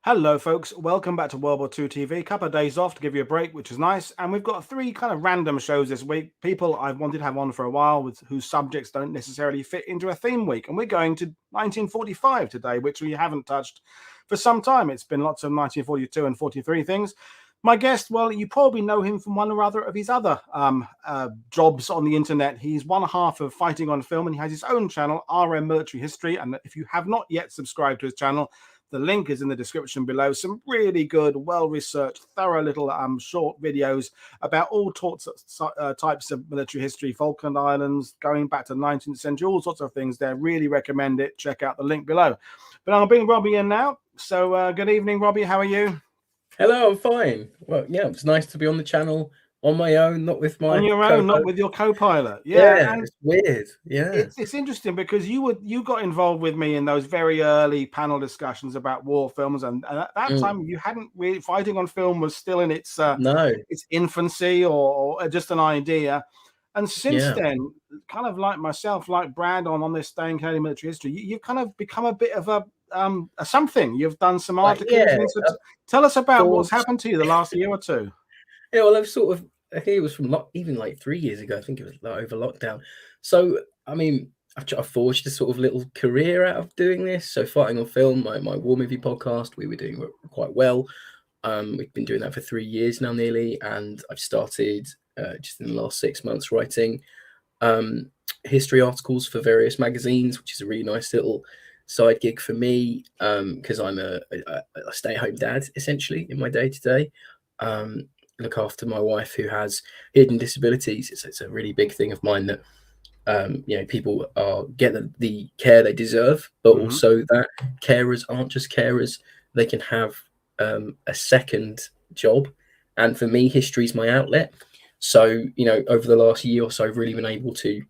Hello, folks. Welcome back to World War II TV. Couple of days off to give you a break, which is nice. And we've got three kind of random shows this week. People I've wanted to have on for a while, with whose subjects don't necessarily fit into a theme week. And we're going to 1945 today, which we haven't touched for some time. It's been lots of 1942 and 43 things. My guest, well, you probably know him from one or other of his other jobs on the internet. He's one half of Fighting on Film, and he has his own channel, RM Military History. And if you have not yet subscribed to his channel, the link is in the description below. Some really good, well-researched, thorough little short videos about all types of military history, Falkland Islands, going back to the 19th century, all sorts of things there. Really recommend it. Check out the link below. But I'll bring Robbie in now. So good evening, Robbie. How are you? Hello, I'm fine. Well, yeah, it's nice to be on the channel on my own, not with my on your own, not with your co-pilot. Yeah, and it's weird. Yeah, it's interesting because you got involved with me in those very early panel discussions about war films, and at that time you hadn't really. Fighting on Film was still in its its infancy or just an idea. And since then, kind of like myself, like Brad on this day in Canadian military history, you've kind of become a bit of a something. You've done some articles. Tell us about what's happened to you the last year or two. Yeah, well, I think it was from even like 3 years ago. I think it was over lockdown. So, I mean, I've forged a sort of little career out of doing this. So, Fighting on Film, my war movie podcast, we were doing quite well. We've been doing that for 3 years now, nearly. And I've started just in the last 6 months writing history articles for various magazines, which is a really nice little side gig for me because I'm a stay-at-home dad, essentially, in my day-to-day. Look after my wife who has hidden disabilities. It's a really big thing of mine that people get the care they deserve, but also that carers aren't just carers. They can have a second job, and for me, history is my outlet. So over the last year or so, I've really been able to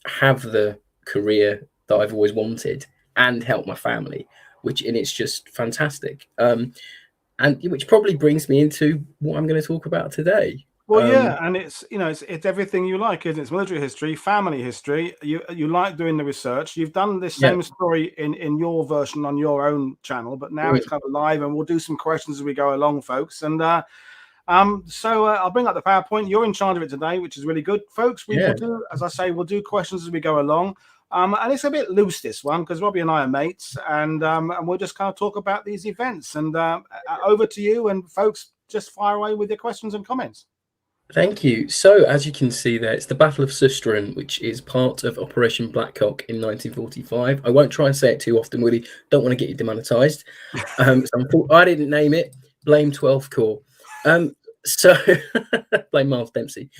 have the career that I've always wanted and help my family, and it's just fantastic. And which probably brings me into what I'm going to talk about today. Well, yeah, and it's it's everything you like, isn't it? It's military history, family history. You like doing the research. You've done this same story in your version on your own channel, but now it's kind of live, and we'll do some questions as we go along, folks. And so I'll bring up the PowerPoint. You're in charge of it today, which is really good, folks. We will do, as I say, we'll do questions as we go along. And it's a bit loose, this one, because Robbie and I are mates, and we'll just kind of talk about these events. And over to you, and folks, just fire away with your questions and comments. Thank you. So, as you can see there, it's the Battle of Susteren, which is part of Operation Blackcock in 1945. I won't try and say it too often, Woody. Don't want to get you demonetised. So I didn't name it. Blame 12th Corps. So, blame Miles Dempsey.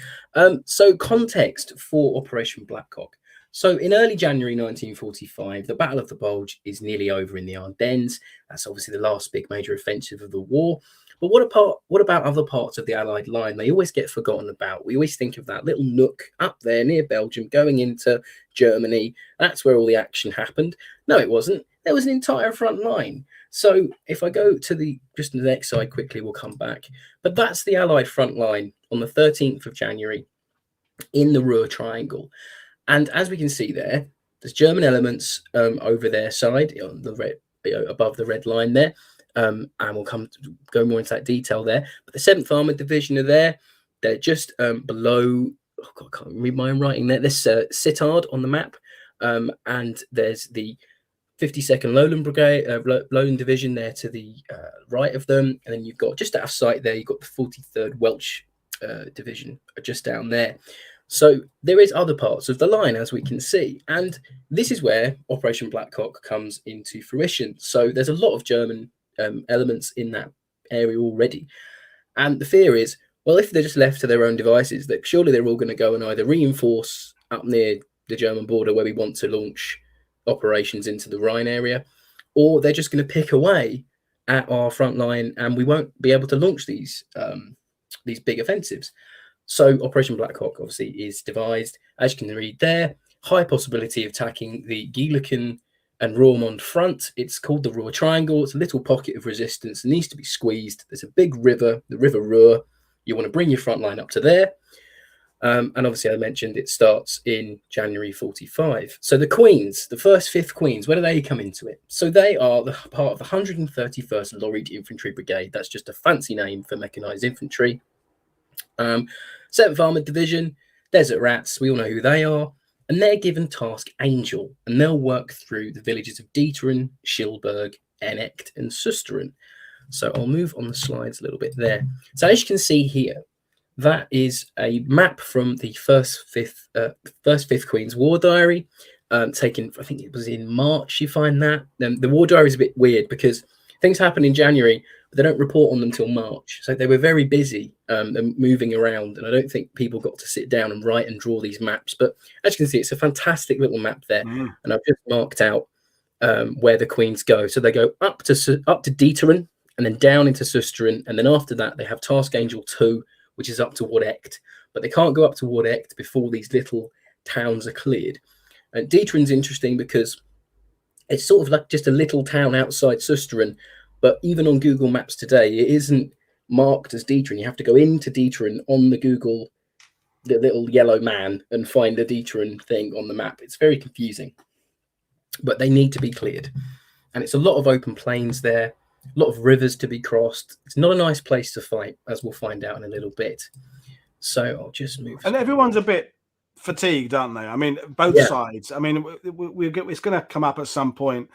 So, context for Operation Blackcock. So in early January 1945, the Battle of the Bulge is nearly over in the Ardennes. That's obviously the last big major offensive of the war. But what about other parts of the Allied line? They always get forgotten about. We always think of that little nook up there near Belgium going into Germany. That's where all the action happened. No, it wasn't. There was an entire front line. So if I go to just the next slide quickly, we'll come back. But that's the Allied front line on the 13th of January in the Ruhr Triangle. And as we can see there, there's German elements over their side on the red, above the red line there, and we'll go more into that detail there. But the 7th Armoured Division are there. They're just below. Oh God, I can't read my own writing there. There's Sittard on the map, and there's the 52nd Lowland Brigade, Lowland Division there to the right of them, and then you've got just out of sight there. You've got the 43rd Welsh Division just down there. So there is other parts of the line, as we can see, and this is where Operation Blackcock comes into fruition. So there's a lot of German elements in that area already, and the fear is, well, if they're just left to their own devices, that surely they're all going to go and either reinforce up near the German border where we want to launch operations into the Rhine area, or they're just going to pick away at our front line, and we won't be able to launch these big offensives. So Operation Blackcock obviously is devised, as you can read there, high possibility of attacking the Gieliken and Roermond front. It's called the Ruhr Triangle. It's a little pocket of resistance. It needs to be squeezed. There's a big river, the River Ruhr. You want to bring your front line up to there. And obviously, I mentioned it starts in January 45. So the Queens, the 1st, 5th Queens, where do they come into it? So they are the part of the 131st Lorried Infantry Brigade. That's just a fancy name for mechanised infantry. 7th Armoured Division, Desert Rats, we all know who they are. And they're given task Angel, and they'll work through the villages of Dieteren, Schilberg, Enecht, and Susteren. So I'll move on the slides a little bit there. So as you can see here, that is a map from the 1st, 5th Queen's War Diary, taken, I think it was in March, you find that. The War Diary is a bit weird because things happen in January, but they don't report on them till March. So they were very busy and moving around, and I don't think people got to sit down and write and draw these maps. But as you can see, it's a fantastic little map there, and I've just marked out where the Queens go. So they go up to Dieteren, and then down into Susteren, and then after that they have Task Angel 2, which is up to Wodecht, but they can't go up to Wodecht before these little towns are cleared. And Dieteren's interesting because it's sort of like just a little town outside Susteren, but even on Google Maps today, it isn't marked as Dieteren. You have to go into Dieteren on the Google, the little yellow man, and find the Dieteren thing on the map. It's very confusing, but they need to be cleared. And it's a lot of open plains there, a lot of rivers to be crossed. It's not a nice place to fight, as we'll find out in a little bit. So I'll just move. And everyone's a bit fatigued, aren't they? I mean, both sides. I mean, it's going to come up at some point.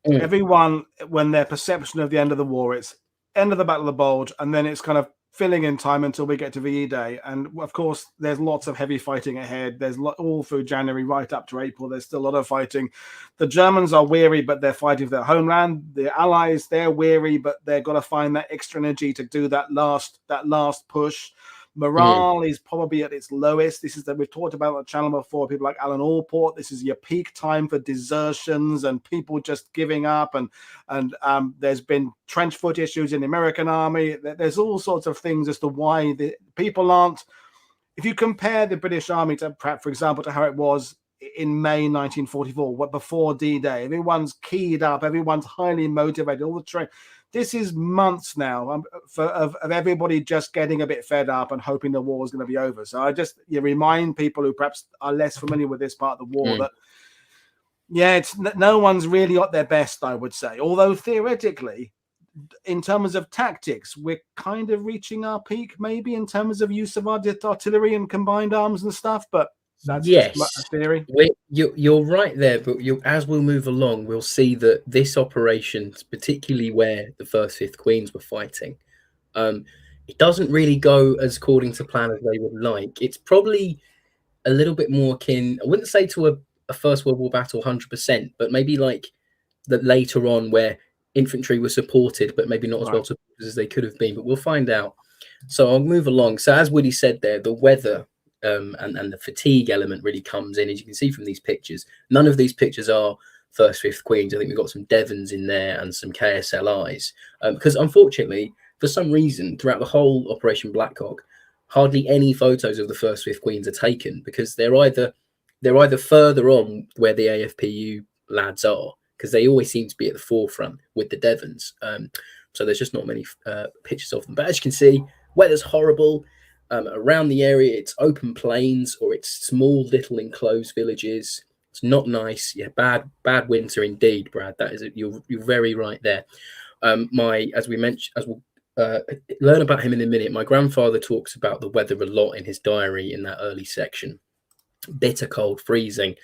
Everyone, when their perception of the end of the war, it's end of the Battle of the Bulge, and then it's kind of filling in time until we get to VE Day. And of course, there's lots of heavy fighting ahead. There's all through January right up to April. There's still a lot of fighting. The Germans are weary, but they're fighting for their homeland. The Allies, they're weary, but they've got to find that extra energy to do that last push. Morale is probably at its lowest. This is that we've talked about on the channel before. People like Alan Allport. This is your peak time for desertions and people just giving up. And there's been trench foot issues in the American army. There's all sorts of things as to why the people aren't. If you compare the British army to, for example, to how it was in May 1944, before D-Day, everyone's keyed up. Everyone's highly motivated. All the train. This is months now of everybody just getting a bit fed up and hoping the war is going to be over. So you remind people who perhaps are less familiar with this part of the war that, it's no one's really at their best, I would say. Although theoretically, in terms of tactics, we're kind of reaching our peak, maybe in terms of use of our artillery and combined arms and stuff. But that's just a theory. You're right there, but as we'll move along, we'll see that this operation, particularly where the 1st, 5th Queens were fighting, it doesn't really go as according to plan as they would like. It's probably a little bit more akin, I wouldn't say to a First World War battle 100%, but maybe like that later on where infantry were supported, but maybe not as well supported as they could have been. But we'll find out. So I'll move along. So as Woody said there, the weather and the fatigue element really comes in, as you can see from these pictures. None of these pictures are 1st, 5th Queens. I think we've got some Devons in there and some KSLIs, because unfortunately, for some reason, throughout the whole Operation Blackcock, hardly any photos of the 1st, 5th Queens are taken because they're either further on where the AFPU lads are, because they always seem to be at the forefront with the Devons. So there's just not many pictures of them. But as you can see, weather's horrible. Around the area, it's open plains or it's small little enclosed villages. It's not nice. Yeah, bad winter indeed, Brad. That is you're very right there. As we mentioned, as we'll learn about him in a minute, my grandfather talks about the weather a lot in his diary in that early section. Bitter cold, freezing,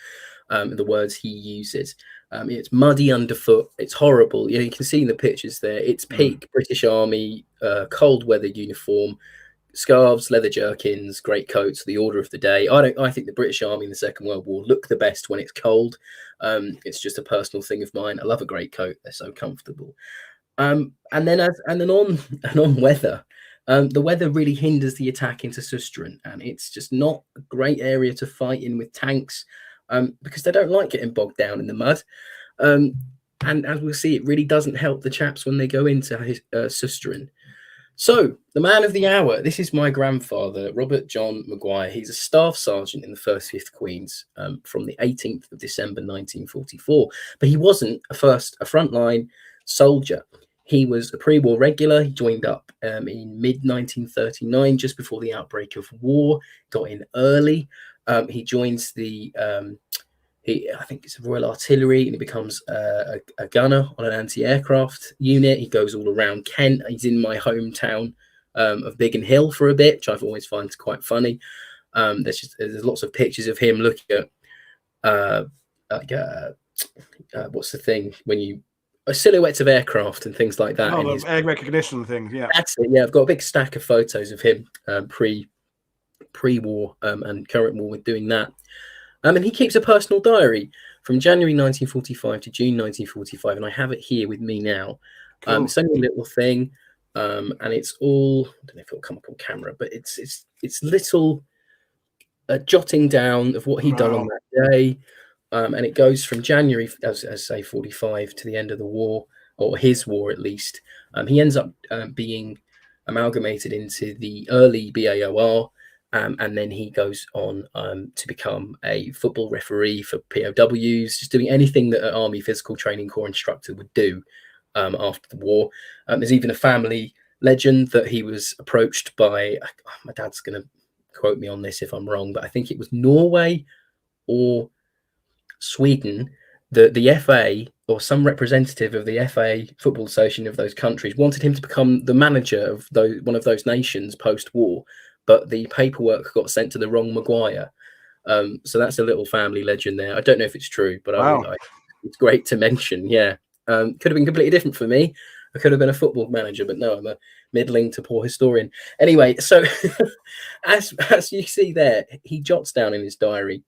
the words he uses. It's muddy underfoot. It's horrible. You can see in the pictures there. It's peak British Army, cold weather uniform. Scarves, leather jerkins, great coats, the order of the day. I think the British Army in the Second World War look the best when it's cold. It's just a personal thing of mine. I love a great coat; they're so comfortable. And then on weather, the weather really hinders the attack into Susteren, and it's just not a great area to fight in with tanks because they don't like getting bogged down in the mud. And as we'll see, it really doesn't help the chaps when they go into Susteren. So, the man of the hour, this is my grandfather, Robert John Maguire. He's a staff sergeant in the 1st, 5th Queens from the 18th of December, 1944. But he wasn't a frontline soldier. He was a pre-war regular. He joined up in mid-1939, just before the outbreak of war. Got in early. He joins the I think it's Royal Artillery, and he becomes a gunner on an anti-aircraft unit. He goes all around Kent. He's in my hometown of Biggin Hill for a bit, which I've always found quite funny. There's lots of pictures of him looking at what's the thing when you silhouettes of aircraft and things like that. Oh, air recognition things, yeah. That's it. Yeah, I've got a big stack of photos of him pre-war and current war with doing that. And he keeps a personal diary from January 1945 to June 1945, and I have it here with me now. Cool. It's only a little thing, and it's all, I don't know if it'll come up on camera, but it's little jotting down of what he'd done on that day. And it goes from January, as say, 45 to the end of the war, or his war at least. He ends up being amalgamated into the early BAOR, and then he goes on to become a football referee for POWs, just doing anything that an Army Physical Training Corps instructor would do after the war. There's even a family legend that he was approached by, my dad's going to quote me on this if I'm wrong, but I think it was Norway or Sweden, the FA or some representative of the FA Football Association of those countries wanted him to become the manager of one of those nations post-war, but the paperwork got sent to the wrong Maguire. So that's a little family legend there. I don't know if it's true, but it's great to mention. Yeah, could have been completely different for me. I could have been a football manager, but no, I'm a middling to poor historian. Anyway, so as you see there, he jots down in his diary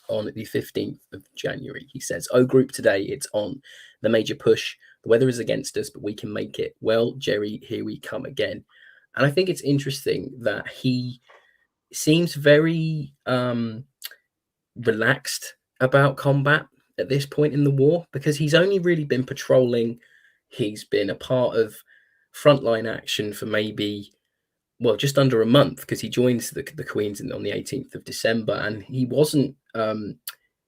on the 15th of January. He says, "Oh, group, today it's on. The major push. The weather is against us, but we can make it. Well, Jerry, here we come again." And I think it's interesting that he seems very relaxed about combat at this point in the war, because he's only really been patrolling. He's been a part of frontline action for maybe, well, just under a month, because he joins the Queen's on the 18th of December, and he wasn't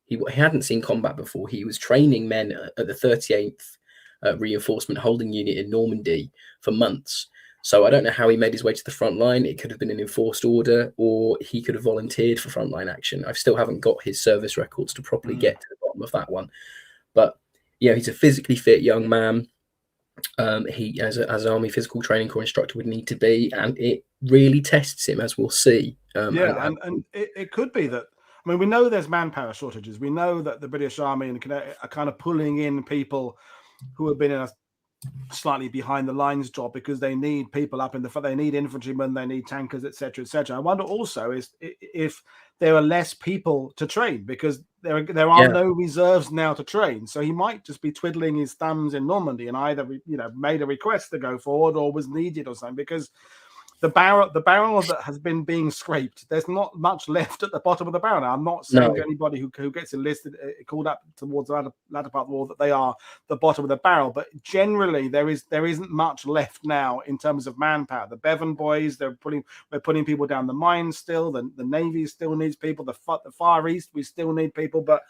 he hadn't seen combat before. He was training men at the 38th Reinforcement Holding Unit in Normandy for months. So I don't know how he made his way to the front line. It could have been an enforced order, or he could have volunteered for frontline action. I still haven't got his service records to properly get to the bottom of that one. But yeah, he's a physically fit young man. He, as an Army Physical Training Corps instructor, would need to be, and it really tests him, as we'll see. And it could be that, I mean, we know there's manpower shortages. We know that the British Army are kind of pulling in people who have been in a slightly behind the lines job, because they need people up in the front. They need infantrymen, they need tankers, etc., etc. I wonder also if there are less people to train, because there are no reserves now to train. So he might just be twiddling his thumbs in Normandy and either made a request to go forward or was needed or something, because the barrel that has been being scraped, there's not much left at the bottom of the barrel. Now, I'm not saying to anybody who gets enlisted, called up towards the latter part of the war, that they are the bottom of the barrel, but generally there isn't much left now in terms of manpower. The Bevan boys, we're putting people down the mines still. The Navy still needs people. The Far East, we still need people, but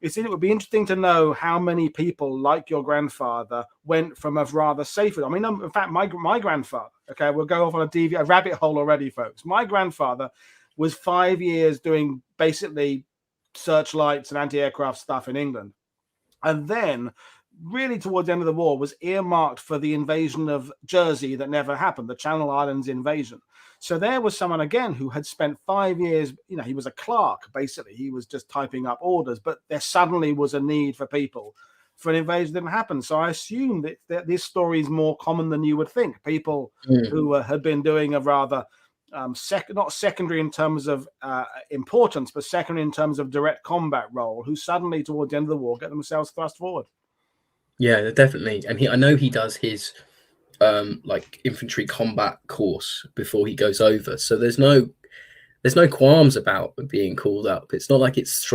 it would be interesting to know how many people like your grandfather went from a rather safer. I mean, in fact, my grandfather, okay, we'll go off on a rabbit hole already, folks. My grandfather was 5 years doing basically searchlights and anti-aircraft stuff in England. And then really towards the end of the war was earmarked for the invasion of Jersey that never happened, the Channel Islands invasion. So there was someone, again, who had spent 5 years, he was a clerk, basically. He was just typing up orders, but there suddenly was a need for people for an invasion that didn't happen. So I assume that this story is more common than you would think. People who had been doing a rather, not secondary in terms of importance, but secondary in terms of direct combat role, who suddenly towards the end of the war get themselves thrust forward. Yeah, definitely. And I know he does his like infantry combat course before he goes over, so there's no qualms about being called up. It's not like it's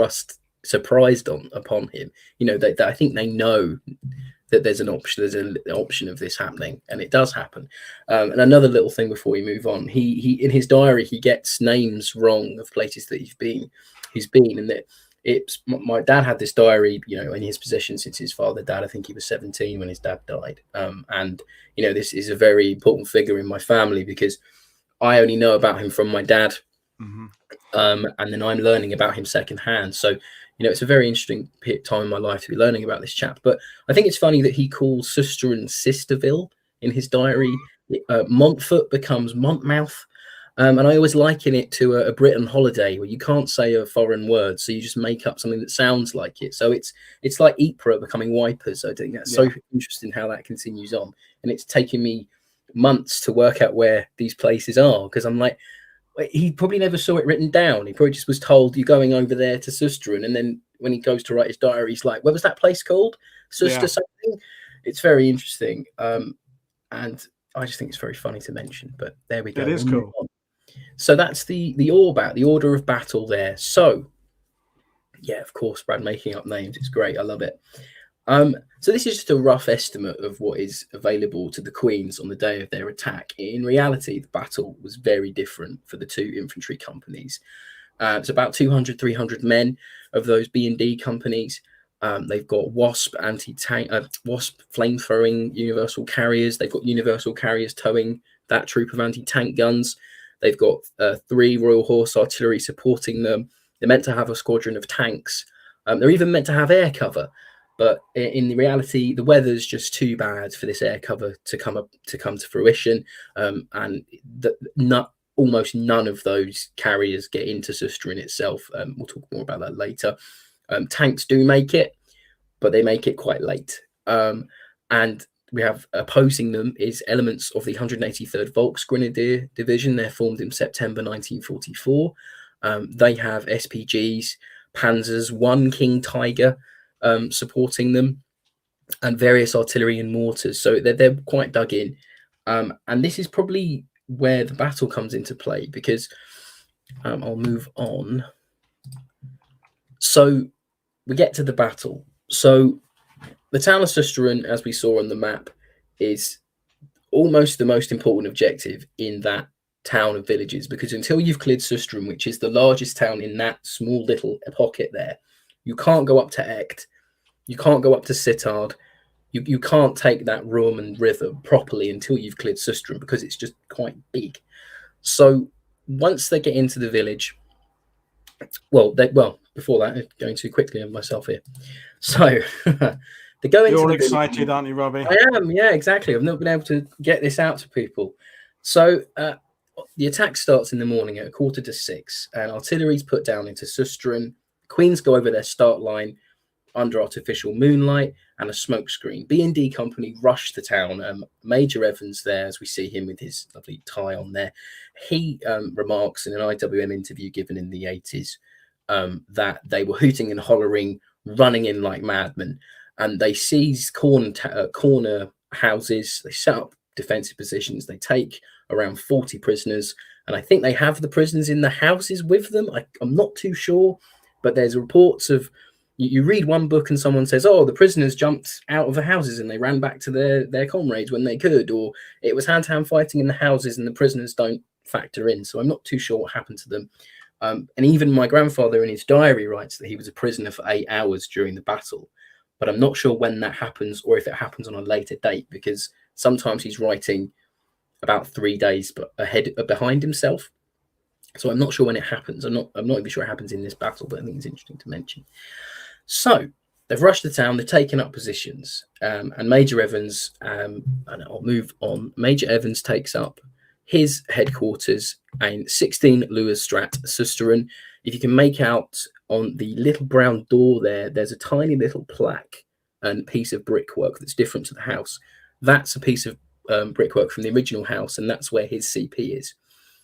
surprised upon him. I think they know that there's an option of this happening, and it does happen. And another little thing before we move on, he in his diary he gets names wrong of places that he's been, and that my dad had this diary, in his possession since his father died. I think he was 17 when his dad died. And this is a very important figure in my family because I only know about him from my dad. Mm-hmm. And then I'm learning about him secondhand. So, it's a very interesting time in my life to be learning about this chap. But I think it's funny that he calls Susteren Sisterville in his diary. Montfort becomes Monmouth. And I always liken it to a Britain holiday where you can't say a foreign word, so you just make up something that sounds like it. So it's like Ypres becoming Wipers. I think that's so interesting how that continues on. And it's taken me months to work out where these places are, because I'm like, he probably never saw it written down. He probably just was told, you're going over there to Susteren. And then when he goes to write his diary, he's like, where was that place called? Suster something? It's very interesting. And I just think it's very funny to mention. But there we go. It is cool. So that's the ORBAT, the order of battle there. So, yeah, of course, Brad making up names. It's great. I love it. So this is just a rough estimate of what is available to the Queens on the day of their attack. In reality, the battle was very different for the two infantry companies. It's about 200, 300 men of those B&D companies. They've got Wasp anti-tank, Wasp flame-throwing universal carriers. They've got universal carriers towing that troop of anti-tank guns. They've got 3 Royal Horse artillery supporting them. They're meant to have a squadron of tanks. They're even meant to have air cover. But in reality, the weather's just too bad for this air cover to come to fruition. And almost none of those carriers get into Susteren itself. We'll talk more about that later. Tanks do make it, but they make it quite late. And we have opposing them is elements of the 183rd Volksgrenadier Division. They're formed in September 1944. They have SPGs, Panzers, 1 King Tiger supporting them, and various artillery and mortars. So they're quite dug in. And this is probably where the battle comes into play, because I'll move on. So we get to the battle. So the town of Susteren, as we saw on the map, is almost the most important objective in that town of villages, because until you've cleared Susteren, which is the largest town in that small little pocket there, you can't go up to Echt, you can't go up to Sittard, you can't take that Roman River properly until you've cleared Susteren, because it's just quite big. So once they get into the village, before that, I'm going too quickly on myself here. So they go into. You're excited, aren't you, Robbie? I am, yeah, exactly. I've not been able to get this out to people. So the attack starts in the morning at 5:45, and artillery's put down into Susteren. Queens go over their start line under artificial moonlight and a smoke screen. B&D company rush the town. Major Evans there, as we see him with his lovely tie on there, he remarks in an IWM interview given in the 80s that they were hooting and hollering, running in like madmen, and they seize corner houses. They set up defensive positions. They take around 40 prisoners, and I think they have the prisoners in the houses with them. I'm not too sure, but there's reports of, you read one book and someone says, oh, the prisoners jumped out of the houses and they ran back to their comrades when they could, or it was hand-to-hand fighting in the houses and the prisoners don't factor in. So I'm not too sure what happened to them. And even my grandfather in his diary writes that he was a prisoner for 8 hours during the battle, but I'm not sure when that happens or if it happens on a later date, because sometimes he's writing about 3 days behind himself. So I'm not sure when it happens. I'm not even sure it happens in this battle, but I think it's interesting to mention. So they've rushed the town, they've taken up positions, and Major Evans, and I'll move on. Major Evans takes up his headquarters in 16 Lewisstraat, Susteren. If you can make out on the little brown door there's a tiny little plaque and piece of brickwork that's different to the house. That's a piece of brickwork from the original house, and that's where his CP is.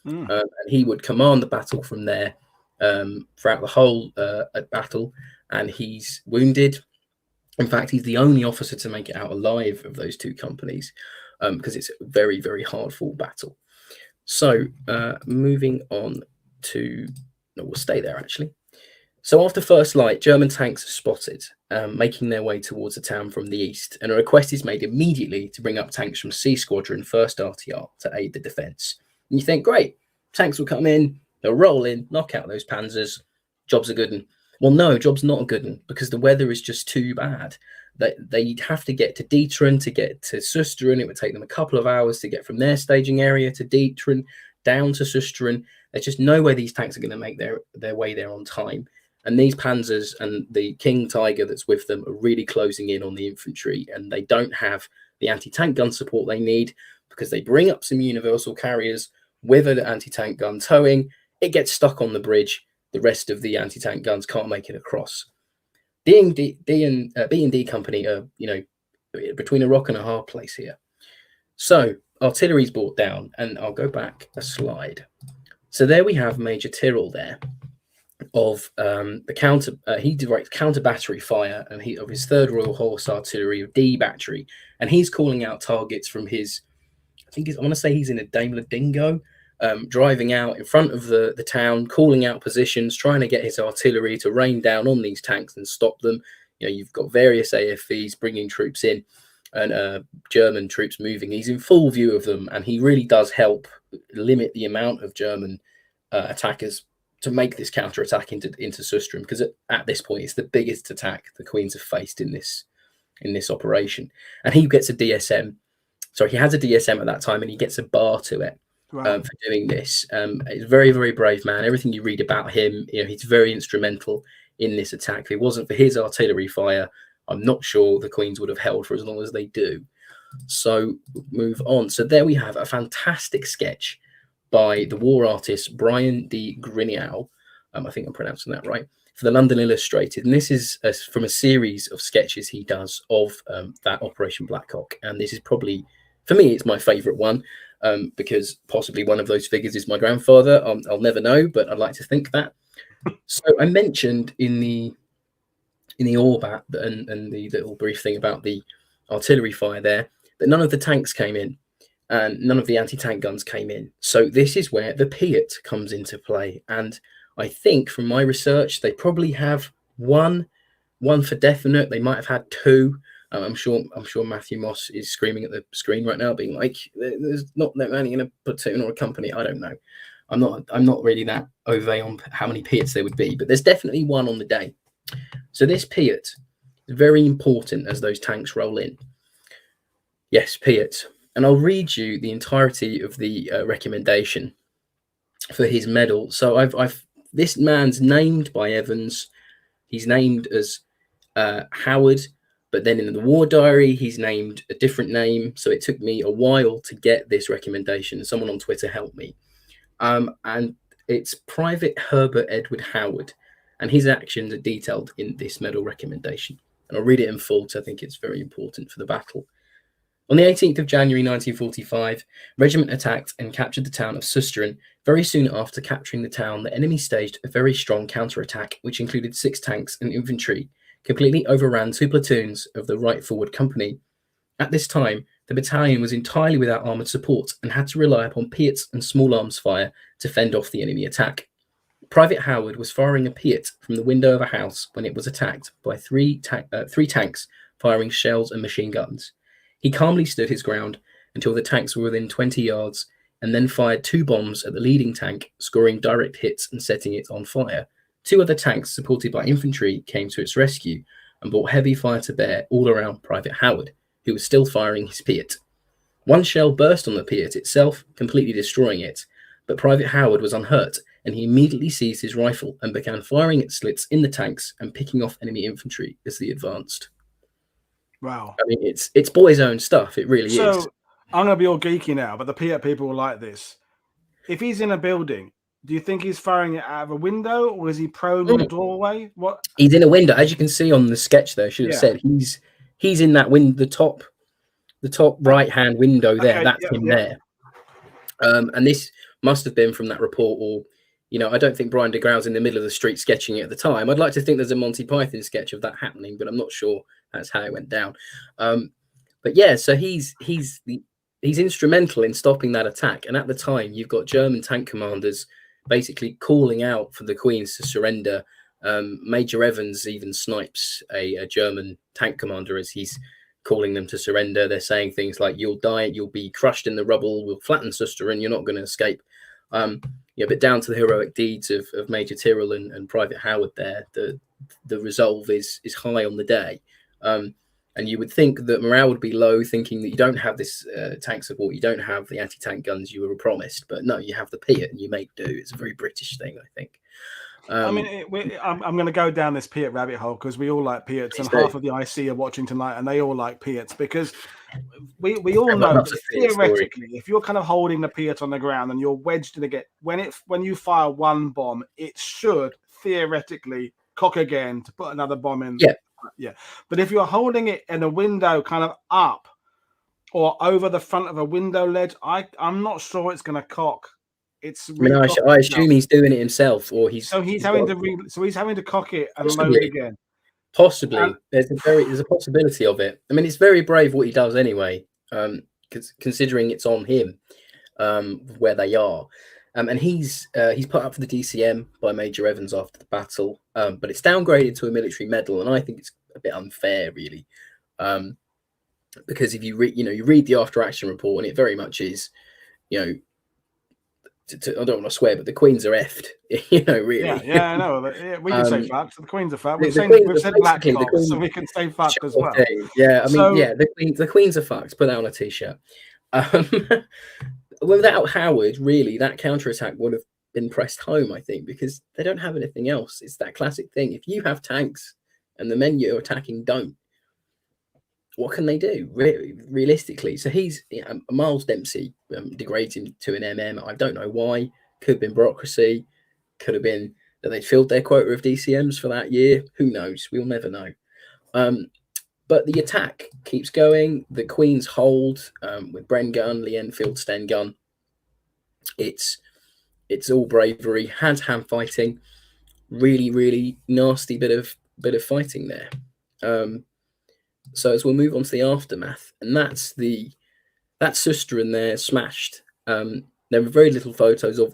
And he would command the battle from there throughout the whole battle, and he's wounded. In fact, he's the only officer to make it out alive of those two companies, because it's a very, very hard-fought battle. So moving on to... No, we'll stay there, actually. So after first light, German tanks are spotted, making their way towards the town from the east, and a request is made immediately to bring up tanks from C Squadron, 1st RTR, to aid the defence. And you think, great, tanks will come in, they'll roll in, knock out those panzers, jobs are good. Well, no, job's not a good one because the weather is just too bad. They'd have to get to Dieteren to get to Susteren. It would take them a couple of hours to get from their staging area to Dieteren, down to Susteren. There's just no way these tanks are going to make their way there on time. And these panzers and the King Tiger that's with them are really closing in on the infantry, and they don't have the anti-tank gun support they need because they bring up some universal carriers with an anti-tank gun towing. It gets stuck on the bridge. The rest of the anti-tank guns can't make it across. B&D company are, between a rock and a hard place here. So artillery's brought down, and I'll go back a slide. So there we have Major Tyrrell there of the counter. He directs counter battery fire, and of his 3rd Royal Horse Artillery of D Battery, and he's calling out targets from his. I want to say he's in a Daimler Dingo. Driving out in front of the town, calling out positions, trying to get his artillery to rain down on these tanks and stop them. You've got various AFVs bringing troops in and German troops moving. He's in full view of them, and he really does help limit the amount of German attackers to make this counterattack into Susteren, because at this point it's the biggest attack the Queens have faced in this operation. And he gets a DSM. So he has a DSM at that time, and he gets a bar to it. For doing this. He's a very, very brave man. Everything you read about him, he's very instrumental in this attack. If it wasn't for his artillery fire, I'm not sure the Queens would have held for as long as they do. So move on. So there we have a fantastic sketch by the war artist Brian D. Grinnell. I think I'm pronouncing that right, for the London Illustrated. And this is from a series of sketches he does of that Operation Blackcock. And this is probably, for me, it's my favourite one. Because possibly one of those figures is my grandfather. I'll never know, but I'd like to think that. So I mentioned in the Orbat and the little brief thing about the artillery fire there that none of the tanks came in and none of the anti-tank guns came in. So this is where the Piat comes into play. And I think from my research, they probably have one for definite. They might have had 2. I'm sure Matthew Moss is screaming at the screen right now, being like, "There's not that many in a platoon or a company." I don't know. I'm not really that au fait on how many Piats there would be, but there's definitely one on the day. So this Piat is very important as those tanks roll in. Yes, Piat, and I'll read you the entirety of the recommendation for his medal. So I've this man's named by Evans. He's named as Howard. But then in the war diary, he's named a different name. So it took me a while to get this recommendation. Someone on Twitter helped me. And it's Private Herbert Edward Howard. And his actions are detailed in this medal recommendation. And I'll read it in full because I think it's very important for the battle. On the 18th of January 1945, regiment attacked and captured the town of Susteren. Very soon after capturing the town, the enemy staged a very strong counterattack, which included 6 tanks and infantry, completely overran 2 platoons of the right forward company. At this time, the battalion was entirely without armoured support and had to rely upon Piats and small arms fire to fend off the enemy attack. Private Howard was firing a Piat from the window of a house when it was attacked by 3 tanks firing shells and machine guns. He calmly stood his ground until the tanks were within 20 yards and then fired 2 bombs at the leading tank, scoring direct hits and setting it on fire. 2 other tanks, supported by infantry, came to its rescue and brought heavy fire to bear all around Private Howard, who was still firing his Piat. 1 shell burst on the Piat itself, completely destroying it, but Private Howard was unhurt, and he immediately seized his rifle and began firing at slits in the tanks and picking off enemy infantry as they advanced. Wow. I mean, it's boys' own stuff. It really is. So I'm going to be all geeky now, but the Piat people will like this. If he's in a building, do you think he's firing it out of a window, or is he prone in the doorway? What? He's in a window, as you can see on the sketch there. I should have said he's in that window, the top right hand window there. Okay, that's him there. And this must have been from that report, or I don't think Brian de Grauw's in the middle of the street sketching it at the time. I'd like to think there's a Monty Python sketch of that happening, but I'm not sure that's how it went down. But yeah, so he's instrumental in stopping that attack. And at the time, you've got German tank commanders basically calling out for the Queens to surrender. Major Evans even snipes a German tank commander as he's calling them to surrender. They're saying things like, "You'll die, you'll be crushed in the rubble, we'll flatten Susteren, you're not going to escape." but down to the heroic deeds of Major Tyrrell and Private Howard there, the resolve is high on the day. And you would think that morale would be low, thinking that you don't have this tank support, you don't have the anti-tank guns you were promised, but no, you have the Piat and you make do. It's a very British thing, I think. I mean, I'm going to go down this Piat rabbit hole because we all like Piats, and half of the IC are watching tonight, and they all like Piats because we all know that theoretically, if you're kind of holding the Piat on the ground and you're wedged in again, when you fire one bomb, it should theoretically cock again to put another bomb in. Yeah. But if you're holding it in a window kind of up or over the front of a window ledge, I'm not sure it's going to cock. I assume he's doing it himself, or he's having to cock it and load it again. Possibly, there's a possibility of it. I mean, it's very brave what he does anyway, considering it's on him, where they are. And he's put up for the DCM by Major Evans after the battle, but it's downgraded to a military medal, and I think it's a bit unfair, really, because if you read the after action report, and it very much is, I don't want to swear, but the Queens are effed, really. Yeah, I know. We can say fucked. The Queens are fucked. We've said Blackcock, so we can say fucked as well. Yeah, I mean, the Queens are fucked. Put that on a t-shirt. Without Howard, really, that counterattack would have been pressed home, I think, because they don't have anything else. It's that classic thing. If you have tanks and the men you're attacking don't, what can they do, realistically? So he's Miles Dempsey degrades him to an MM. I don't know why. Could have been bureaucracy. Could have been that they'd filled their quota of DCMs for that year. Who knows? We'll never know. But the attack keeps going. The Queens hold with Bren gun, Lee Enfield, Sten gun. It's all bravery, hand-to-hand fighting. Really, really nasty bit of fighting there. So as we'll move on to the aftermath, and that's Susteren there smashed. There were very little photos of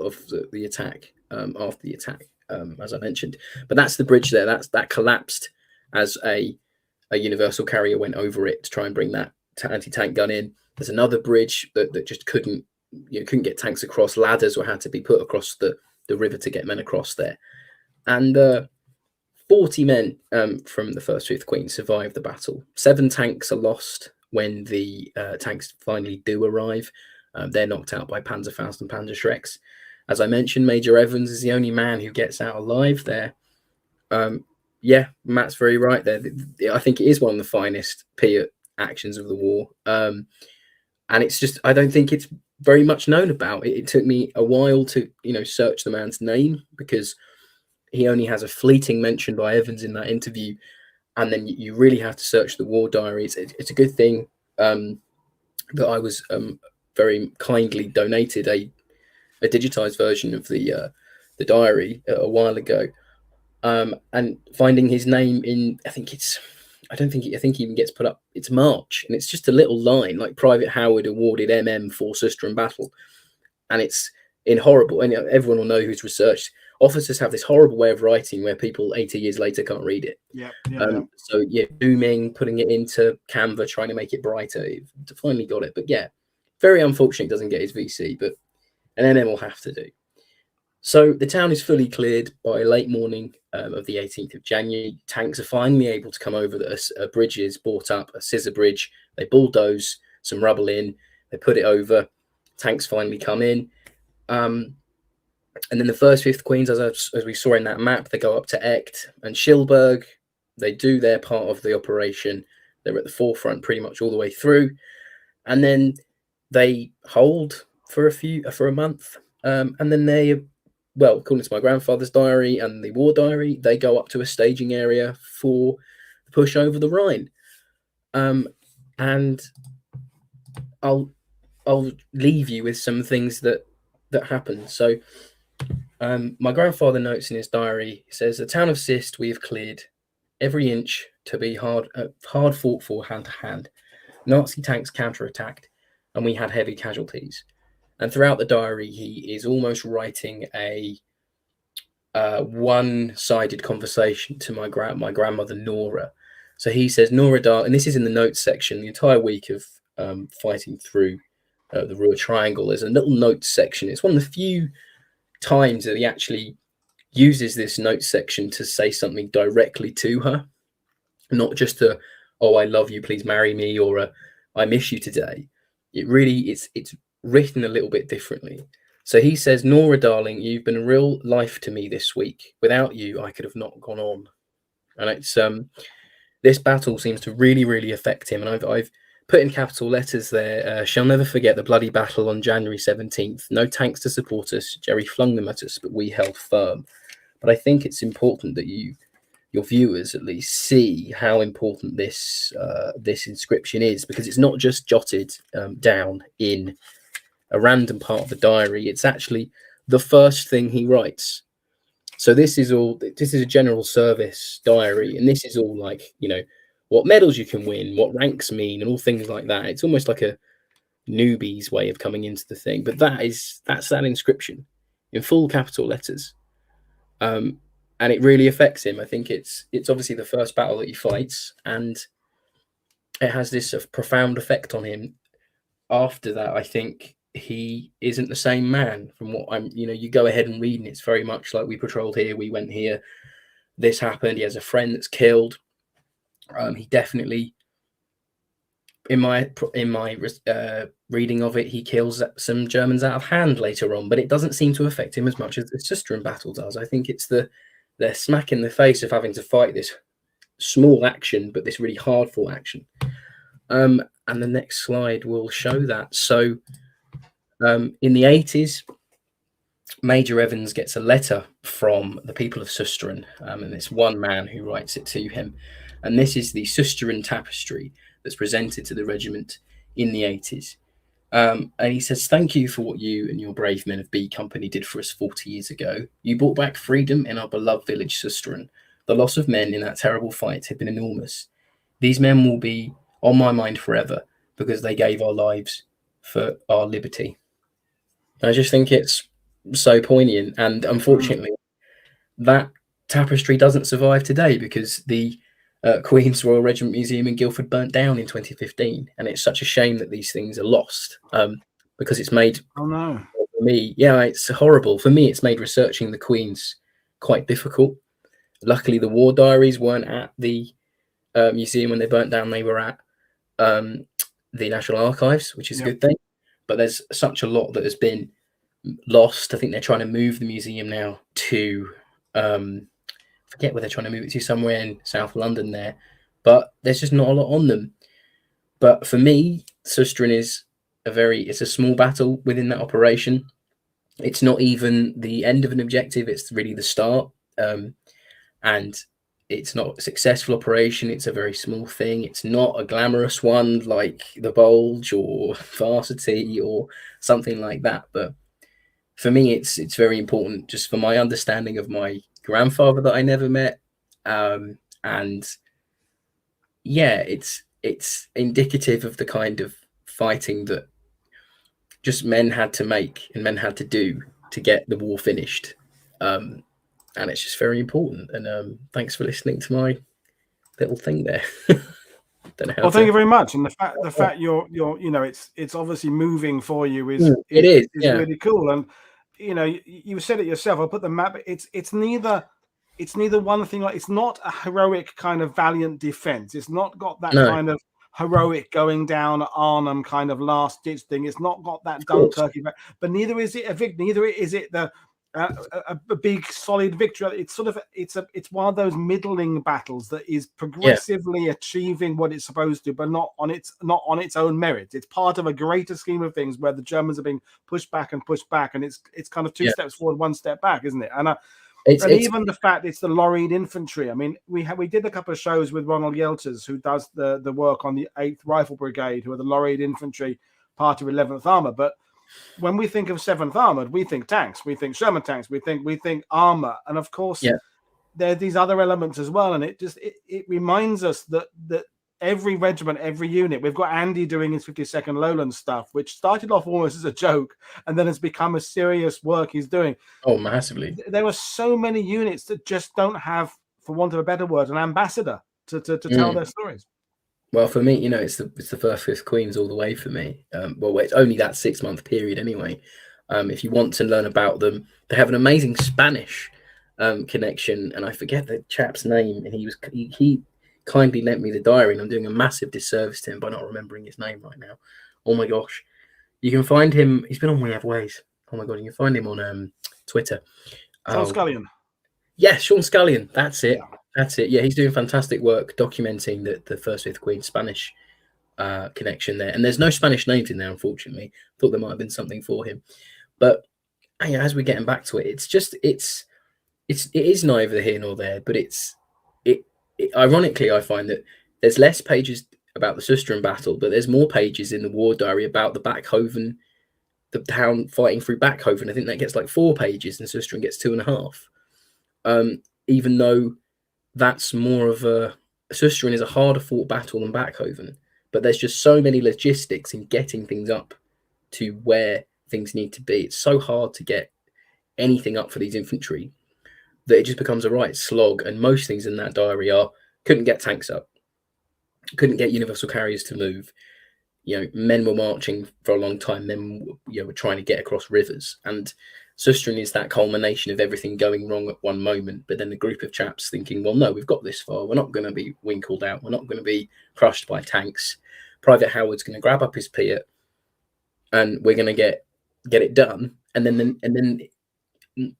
the attack after the attack, as I mentioned. But that's the bridge there. That collapsed as a universal carrier went over it to try and bring that anti-tank gun in. There's another bridge that just couldn't get tanks across. Ladders had to be put across the river to get men across there. And 40 men from the 1st 5th Queen survived the battle. 7 tanks are lost when the tanks finally do arrive. They're knocked out by Panzerfaust and Panzerschrecks. As I mentioned, Major Evans is the only man who gets out alive there. Matt's very right there. I think it is one of the finest Piat actions of the war. And it's just, I don't think it's very much known about. It took me a while to, search the man's name, because he only has a fleeting mention by Evans in that interview. And then you really have to search the war diaries. It's a good thing that I was very kindly donated a digitized version of the diary a while ago. And finding his name in, I think he even gets put up. It's March, and it's just a little line like Private Howard awarded MM for Susteren battle, and it's in horrible. And everyone will know who's researched. Officers have this horrible way of writing where people 80 years later can't read it. So zooming, putting it into Canva, trying to make it brighter. Finally got it, but very unfortunate. Doesn't get his VC, but an MM will have to do. So the town is fully cleared by late morning of the 18th of January. Tanks are finally able to come over. A bridge is brought up, a scissor bridge. They bulldoze some rubble in. They put it over. Tanks finally come in. And then the 1st 5th Queens, as we saw in that map, they go up to Echt and Schilberg. They do their part of the operation. They're at the forefront pretty much all the way through. And then they hold for a month. And then they, according to my grandfather's diary and the war diary, they go up to a staging area for the push over the Rhine. And I'll leave you with some things that happened. So my grandfather notes in his diary, he says, the town of Sist we have cleared every inch to be hard fought for hand to hand. Nazi tanks counterattacked, and we had heavy casualties. And throughout the diary, he is almost writing a one-sided conversation to my grandmother Nora. So he says, Nora, and this is in the notes section, the entire week of fighting through the Ruhr Triangle. There's a little notes section. It's one of the few times that he actually uses this notes section to say something directly to her, not just a, oh, I love you, please marry me, or a, I miss you today. It really, it's written a little bit differently. So he says, Nora, darling, you've been a real life to me this week. Without you, I could have not gone on. And it's this battle seems to really, really affect him. And I've put in capital letters there, shall never forget the bloody battle on January 17th. No tanks to support us. Jerry flung them at us, but we held firm. But I think it's important that your viewers at least see how important this this inscription is, because it's not just jotted down in a random part of the diary. It's actually the first thing he writes. So this is a general service diary, and this is all like, you know, what medals you can win, what ranks mean, and all things like that. It's almost like a newbie's way of coming into the thing, but that's that inscription in full capital letters. And it really affects him. I think it's obviously the first battle that he fights, and it has this profound effect on him. After that, I think he isn't the same man from what I'm, you know, you go ahead and read, and it's very much like, we patrolled here, we went here, this happened, he has a friend that's killed. He definitely, in my reading of it, he kills some Germans out of hand later on, but it doesn't seem to affect him as much as the Susteren battle does. I think it's they're smack in the face of having to fight this small action, but this really hard fought action. And the next slide will show that. So in the 80s, Major Evans gets a letter from the people of Susteren, and it's one man who writes it to him. And this is the Susteren tapestry that's presented to the regiment in the 80s. And he says, thank you for what you and your brave men of B Company did for us 40 years ago. You brought back freedom in our beloved village Susteren. The loss of men in that terrible fight had been enormous. These men will be on my mind forever because they gave our lives for our liberty. And I just think it's so poignant. And unfortunately, that tapestry doesn't survive today because the Queen's Royal Regiment Museum in Guildford burnt down in 2015, and it's such a shame that these things are lost because it's made for me, it's horrible. For me, it's made researching the Queen's quite difficult. Luckily, the war diaries weren't at the museum when they burnt down. They were at the National Archives, which is a good thing. But there's such a lot that has been lost. I think they're trying to move the museum now to forget where they're trying to move it to, somewhere in South London there, but there's just not a lot on them. But for me, Susteren is it's a small battle within that operation. It's not even the end of an objective, it's really the start. And it's not a successful operation, it's a very small thing. It's not a glamorous one like the Bulge or Varsity or something like that, but for me it's very important just for my understanding of my grandfather that I never met, and it's indicative of the kind of fighting that just men had to make and men had to do to get the war finished, and it's just very important. And thanks for listening to my little thing there. Well, thank you very much. And the fact you're you know, it's obviously moving for you is really cool. And you know, you said it yourself. I'll put the map. It's neither one thing. Like, it's not a heroic kind of valiant defense. It's not got that kind of heroic going down Arnhem kind of last ditch thing. It's not got that Dunkirk, but neither is it a victory. Neither is it a big solid victory. It's sort of it's one of those middling battles that is progressively achieving what it's supposed to, but not on its own merit. It's part of a greater scheme of things where the Germans are being pushed back, and it's kind of two steps forward, one step back, isn't it? And even the fact it's the Lorried infantry. I mean, we did a couple of shows with Ronald Yelters, who does the work on the 8th Rifle Brigade, who are the Lorried infantry, part of 11th Armour. But when we think of 7th Armoured, we think tanks, we think Sherman tanks, we think armour, and of course there are these other elements as well. And it reminds us that every regiment, every unit, we've got Andy doing his 52nd Lowland stuff, which started off almost as a joke and then has become a serious work he's doing. Oh, massively. There are so many units that just don't have, for want of a better word, an ambassador to tell their stories. Well, for me, you know, it's the first 5th Queens all the way for me. Well, it's only that 6-month period anyway. If you want to learn about them, they have an amazing Spanish connection, and I forget the chap's name, and he kindly lent me the diary, and I'm doing a massive disservice to him by not remembering his name right now. Oh my gosh. You can find him. He's been on We Have Ways. Oh my god, you can find him on Twitter. Sean Scullion. Yeah, Sean Scullion. That's it. Yeah. That's it. Yeah, he's doing fantastic work documenting the First Fifth Queen Spanish connection there. And there's no Spanish names in there, unfortunately. Thought there might have been something for him. But as we're getting back to it, it is neither here nor there. But it ironically, I find that there's less pages about the Susteren battle, but there's more pages in the war diary about the Backhoven, the town fighting through Backhoven. I think that gets like 4 pages, and Susteren gets 2.5. Even though that's more of Susteren is a harder fought battle than Backhoven, but there's just so many logistics in getting things up to where things need to be. It's so hard to get anything up for these infantry that it just becomes a right slog. And most things in that diary couldn't get tanks up, couldn't get universal carriers to move. Men were marching for a long time. Men were trying to get across rivers. And Susteren is that culmination of everything going wrong at one moment. But then the group of chaps thinking, well, no, we've got this far. We're not going to be winkled out. We're not going to be crushed by tanks. Private Howard's going to grab up his Piat, and we're going to get it done. And then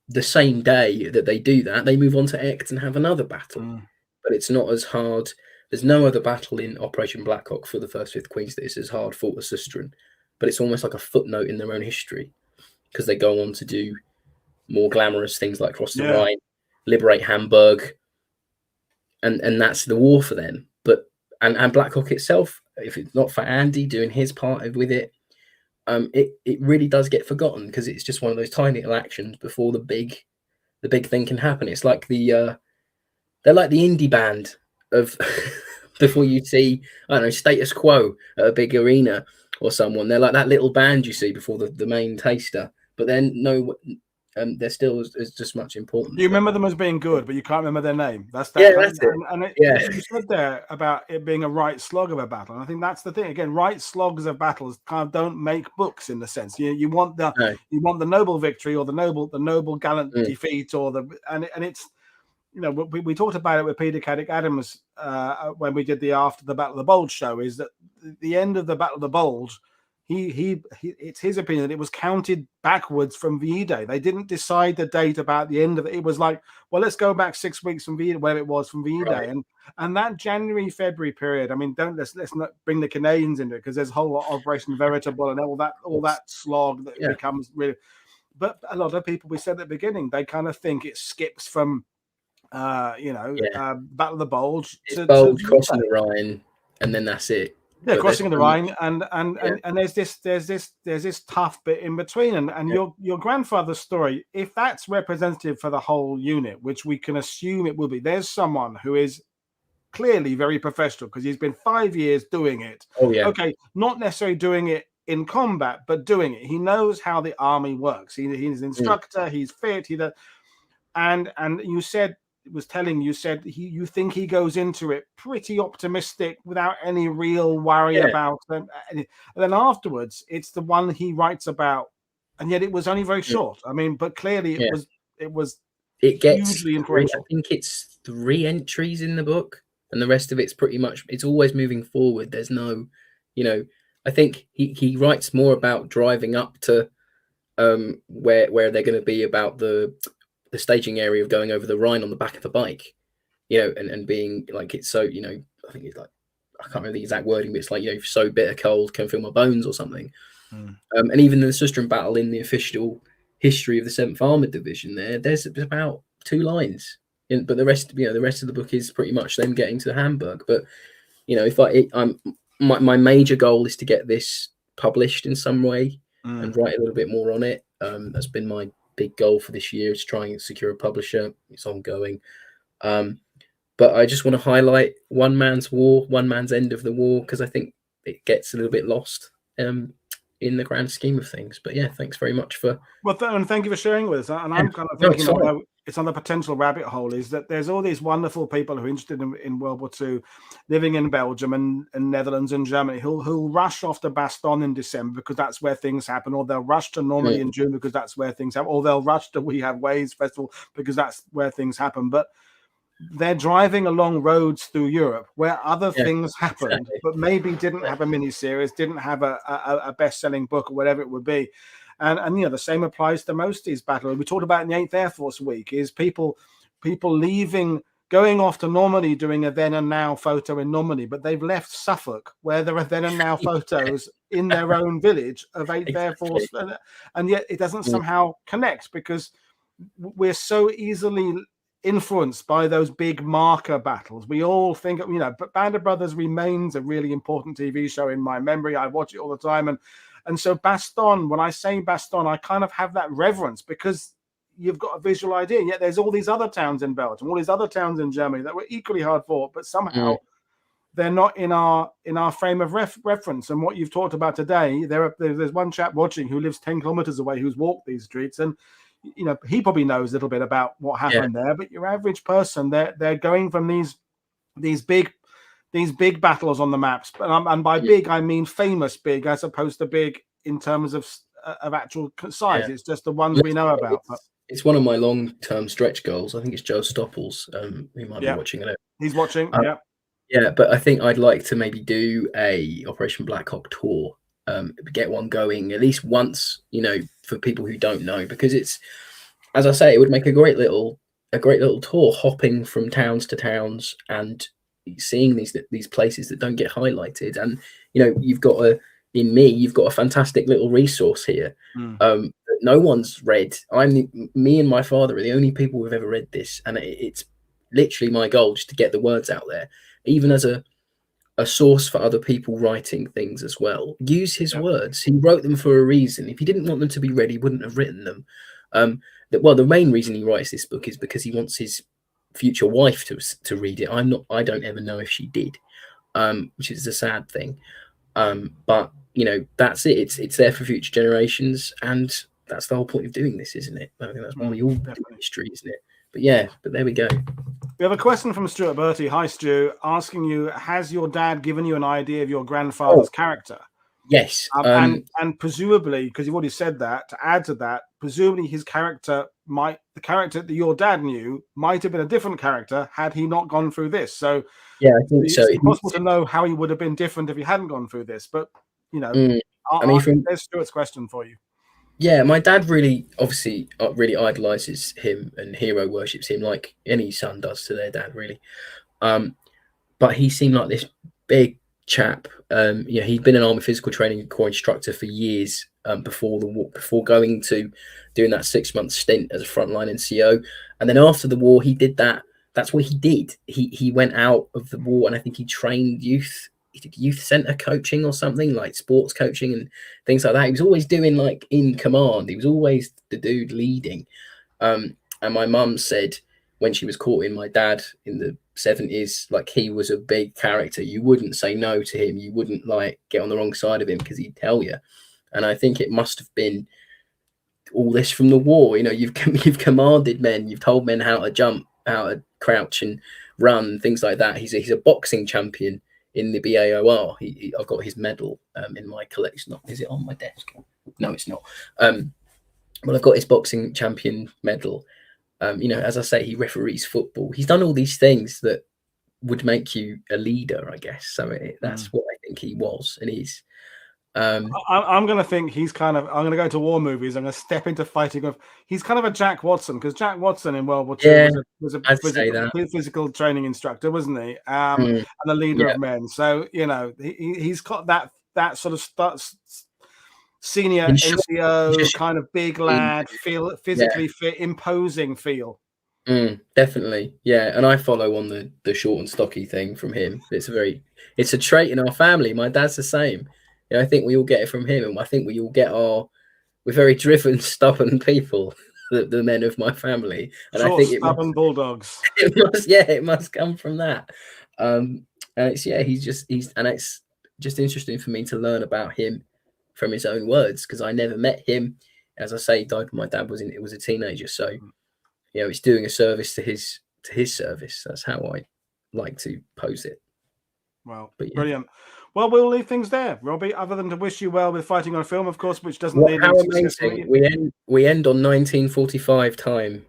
the same day that they do that, they move on to Echt and have another battle. But it's not as hard. There's no other battle in Operation Blackcock for the First Fifth Queens that is as hard fought as Susteren, but it's almost like a footnote in their own history, because they go on to do more glamorous things like cross the Rhine, liberate Hamburg, and that's the war for them. But and Blackcock itself, if it's not for Andy doing his part with it, it really does get forgotten, because it's just one of those tiny little actions before the big thing can happen. It's like they're like the indie band of before you see, I don't know, Status Quo at a big arena or someone. They're like that little band you see before the main taster, but then they're still as just much important. You remember them as being good, but you can't remember their name. That's it. You said there about it being a right slog of a battle, and I think that's the thing. Again, right slogs of battles kind of don't make books in the sense. You want the noble victory, or the noble gallant defeat, or and it's. We talked about it with Peter Caddick Adams when we did the After the Battle of the Bulge show. Is that the end of the Battle of the Bulge? It's his opinion that it was counted backwards from VE Day. They didn't decide the date about the end of it. It was like, well, let's go back 6 weeks from VE, where it was from VE Day, and that January-February period. I mean, let's not bring the Canadians into it, because there's a whole lot of Operation Veritable and all that slog that becomes really. But a lot of people, we said at the beginning, they kind of think it skips from. Battle of the Bulge to crossing the Rhine, and then that's it. Yeah, crossing the Rhine, and there's this tough bit in between, and your grandfather's story, if that's representative for the whole unit, which we can assume it will be, there's someone who is clearly very professional, because he's been 5 years doing it. Oh yeah. Okay, not necessarily doing it in combat, but doing it. He knows how the army works. He's an instructor. He's fit. And you said. You think he goes into it pretty optimistic without any real worry about them. And then afterwards, it's the one he writes about, and yet it was only very short. I mean, but clearly it gets hugely influential. I think it's 3 entries in the book, and the rest of it's pretty much, it's always moving forward. There's no, I think he writes more about driving up to where they're going to be, about the staging area of going over the Rhine on the back of a bike, and being like, it's so, I think it's like, I can't remember the exact wording, but it's like, so bitter cold can feel my bones or something. And even the Susteren battle in the official history of the 7th Armoured Division, there's about 2 lines, but the rest of the book is pretty much them getting to Hamburg. But my major goal is to get this published in some way and write a little bit more on it. That's been my big goal for this year, is trying to secure a publisher. It's ongoing. But I just want to highlight one man's war, one man's end of the war, because I think it gets a little bit lost in the grand scheme of things. But yeah, thanks very much for. Well, and thank you for sharing with us. And I'm kind of thinking, it's on the potential rabbit hole, is that there's all these wonderful people who are interested in World War II, living in Belgium and Netherlands and Germany, who'll rush off to Bastogne in December because that's where things happen, or they'll rush to Normandy in June because that's where things happen, or they'll rush to We Have Waves Festival because that's where things happen. But they're driving along roads through Europe where other things happened, but maybe didn't have a miniseries, didn't have a best-selling book or whatever it would be. And the same applies to most of these battles. We talked about in the 8th Air Force Week is people leaving, going off to Normandy, doing a then and now photo in Normandy, but they've left Suffolk where there are then and now photos in their own village of 8th Air Force. And yet it doesn't somehow connect because we're so easily influenced by those big marker battles. We all think, but Band of Brothers remains a really important TV show in my memory. I watch it all the time. And so Bastogne, when I say Bastogne, I kind of have that reverence because you've got a visual idea. Yet there's all these other towns in Belgium, all these other towns in Germany that were equally hard fought, but somehow they're not in our frame of reference. And what you've talked about today, there's one chap watching who lives 10 kilometers away who's walked these streets, and he probably knows a little bit about what happened there, but your average person, they're going from these big battles on the maps, and by big I mean famous big, as opposed to big in terms of actual size. It's just the ones we know about. It's one of my long-term stretch goals. I think it's Joe Stopples. He might be watching it. He's watching. Yeah, but I think I'd like to maybe do a Operation Blackcock tour. Get one going at least once, for people who don't know, because it's, as I say, it would make a great little tour, hopping from towns to towns and seeing these places that don't get highlighted. And you've got a fantastic little resource here that no one's read. Me and my father are the only people who've ever read this, and it's literally my goal just to get the words out there, even as a source for other people writing things as well. Use his words. He wrote them for a reason. If he didn't want them to be read, he wouldn't have written them. The main reason he writes this book is because he wants his future wife to read it. I don't ever know if she did, which is a sad thing. But that's it. It's there for future generations, and that's the whole point of doing this, isn't it? I think that's why we all do history, isn't it? But there we go. We have a question from Stuart Bertie. Hi, Stu, asking you, has your dad given you an idea of your grandfather's character? Yes. And presumably, because you've already said that, to add to that, presumably his character the character that your dad knew might have been a different character had he not gone through this. So yeah, I think it's so. impossible to know how he would have been different if he hadn't gone through this. But, there's Stuart's question for you. Yeah, my dad really idolizes him and hero worships him like any son does to their dad, really. But he seemed like this big chap. He'd been an army physical training corps instructor for years before the war, before going to doing that 6-month stint as a frontline NCO, and then after the war, he did that. That's what he did. He went out of the war, and I think he trained youth. He did youth center coaching or something, like sports coaching and things like that. He was always doing like in command. He was always the dude leading. And my mum said when she was courting my dad in the 70s, like, he was a big character. You wouldn't say no to him. You wouldn't like get on the wrong side of him because he'd tell you. And I think it must have been all this from the war. You've commanded men. You've told men how to jump, how to crouch and run, things like that. He's a boxing champion in the BAOR. I've got his medal in my collection. Is it on my desk? No, it's not. Well, I've got his boxing champion medal. As I say, he referees football. He's done all these things that would make you a leader, I guess. So that's what I think he was and is. I'm going to think he's kind of, I'm going to go to war movies. I'm going to step into fighting. He's kind of a Jack Watson, because Jack Watson in World War II was a physical training instructor, wasn't he? And a leader of men. So, he's got that sort of senior NCO kind of big lad feel, physically fit, imposing feel. Definitely, yeah. And I follow on the short and stocky thing from him. It's a trait in our family. My dad's the same. I think we all get it from him, and I think we all get we're very driven, stubborn people, the men of my family. And I think stubborn bulldogs. It must come from that. And it's just interesting for me to learn about him from his own words, because I never met him. As I say, he died when my dad was a teenager. So, it's doing a service to his service. That's how I like to pose it. Well, But yeah. brilliant. Well, we'll leave things there, Robbie, other than to wish you well with fighting on a film, of course, which doesn't lead How any success to amazing. me. We end on 1945 time.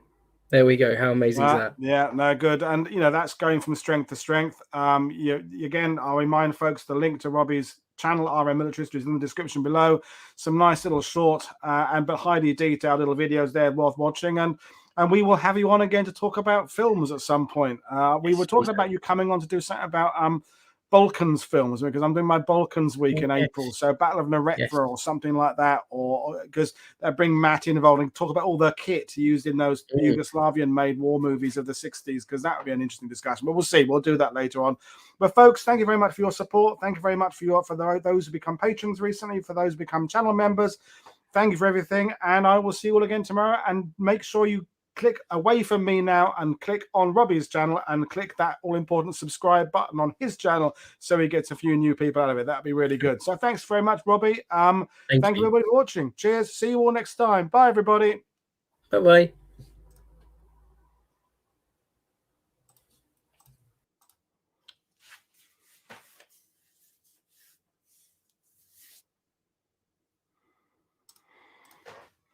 There we go. How amazing is that? Yeah, no, good. And, that's going from strength to strength. Again, I'll remind folks the link to Robbie's channel, RM Military History, is in the description below. Some nice little short but highly detailed little videos there worth watching. And we will have you on again to talk about films at some point. We were talking about you coming on to do something about Balkans films, because I'm doing my Balkans week in April, so Battle of Neretva or something like that, or because they bring Matt involved and talk about all the kit used in those Yugoslavian-made war movies of the 60s, because that would be an interesting discussion. But we'll see. We'll do that later on. But folks, thank you very much for your support. Thank you very much for those who become patrons recently, for those who become channel members. Thank you for everything, and I will see you all again tomorrow. And make sure you click away from me now and click on Robbie's channel and click that all-important subscribe button on his channel so he gets a few new people out of it. That'd be really good. So thanks very much, Robbie. Thank you everybody for watching. Cheers. See you all next time. Bye, everybody. Bye-bye.